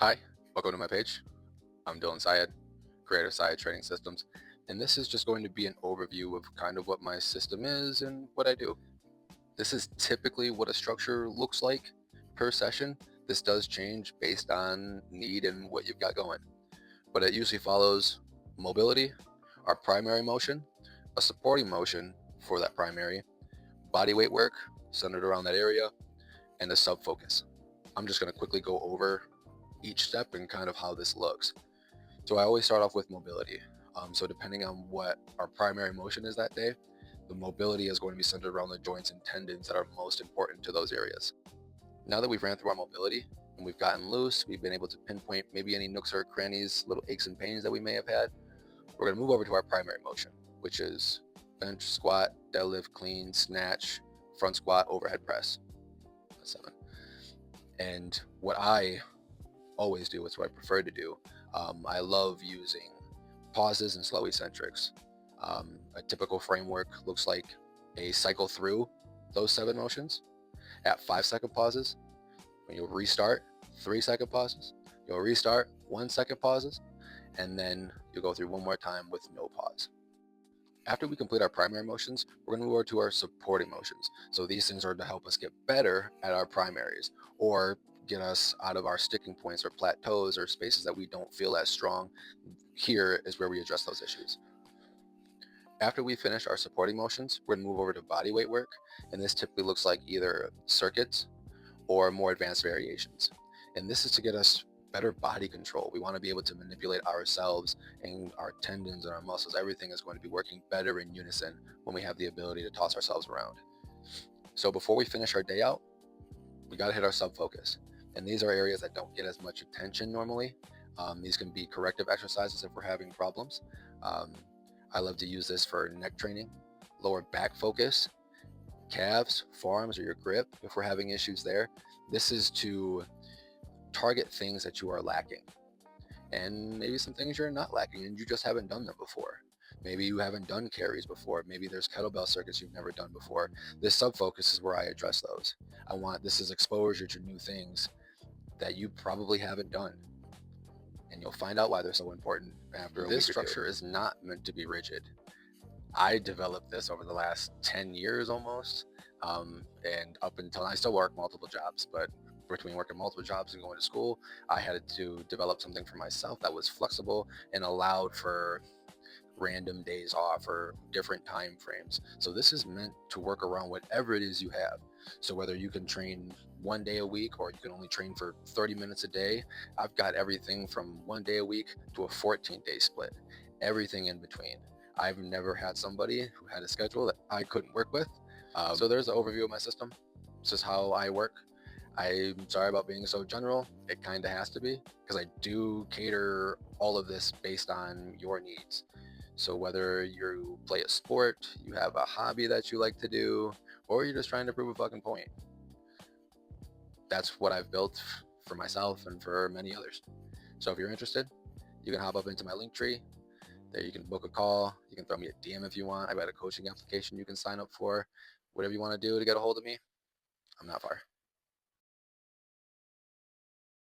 Hi, welcome to my page. I'm Syed, creator of Syed Training Systems, and this is just going to be an overview of kind of what my system is and what I do. This is typically what a structure looks like per session. This does change based on need and what you've got going, but it usually follows mobility, our primary motion, a supporting motion for that primary, body weight work centered around that area, and a sub focus. I'm just going to quickly go over each step and kind of how this looks. So I always start off with mobility. So depending on what our primary motion is that day, the mobility is going to be centered around the joints and tendons that are most important to those areas. Now that we've ran through our mobility and we've gotten loose, we've been able to pinpoint maybe any nooks or crannies, little aches and pains that we may have had. We're going to move over to our primary motion, which is bench, squat, deadlift, clean, snatch, front squat, overhead press. That's 7. And what I always do, it's what I prefer to do. I love using pauses and slow eccentrics. A typical framework looks like a cycle through those 7 motions at 5-second pauses. When you'll restart, 3-second pauses. You'll restart, 1-second pauses, and then you'll go through one more time with no pause. After we complete our primary motions, we're going to move over to our supporting motions. So these things are to help us get better at our primaries or get us out of our sticking points or plateaus or spaces that we don't feel as strong. Here is where we address those issues. After we finish our supporting motions, we're going to move over to body weight work, and this typically looks like either circuits or more advanced variations. And this is to get us better body control. We want to be able to manipulate ourselves and our tendons and our muscles. Everything is going to be working better in unison when we have the ability to toss ourselves around. So before we finish our day out, we got to hit our sub focus. And these are areas that don't get as much attention normally. These can be corrective exercises if we're having problems. I love to use this for neck training, lower back focus, calves, forearms, or your grip if we're having issues there. This is to target things that you are lacking and maybe some things you're not lacking and you just haven't done them before. Maybe you haven't done carries before. Maybe there's kettlebell circuits you've never done before. This sub focus is where I address those. This is exposure to new things that you probably haven't done, and you'll find out why they're so important after a week or two. This structure is not meant to be rigid. I developed this over the last 10 years almost, and up until I still work multiple jobs, but between working multiple jobs and going to school, I had to develop something for myself that was flexible and allowed for random days off or different time frames. So this is meant to work around whatever it is you have. So whether you can train 1 day a week or you can only train for 30 minutes a day, I've got everything from 1 day a week to a 14-day split, everything in between. I've never had somebody who had a schedule that I couldn't work with. So there's an overview of my system. This is how I work. I'm sorry about being so general. It kind of has to be because I do cater all of this based on your needs. So whether you play a sport, you have a hobby that you like to do, or you're just trying to prove a fucking point, that's what I've built for myself and for many others. So if you're interested, you can hop up into my link tree. There you can book a call. You can throw me a DM if you want. I've got a coaching application you can sign up for. Whatever you want to do to get a hold of me, I'm not far.